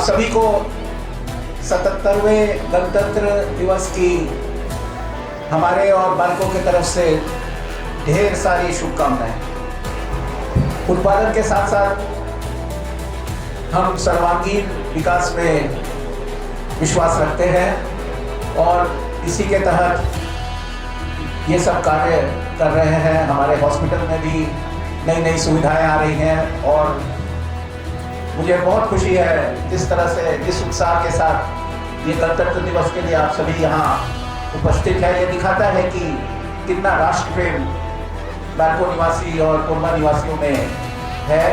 सभी को 77वें गणतंत्र दिवस की हमारे और बाल्को की तरफ से ढेर सारी शुभकामनाएं। उत्पादन के साथ साथ हम सर्वांगीण विकास में विश्वास रखते हैं और इसी के तहत ये सब कार्य कर रहे हैं। हमारे हॉस्पिटल में भी नई नई सुविधाएं आ रही हैं और मुझे बहुत खुशी है जिस तरह से, जिस उत्साह के साथ ये गणतंत्र दिवस के लिए आप सभी यहाँ उपस्थित है। ये दिखाता है कि कितना राष्ट्र प्रेम बाल्को निवासी और कोरबा निवासियों में है।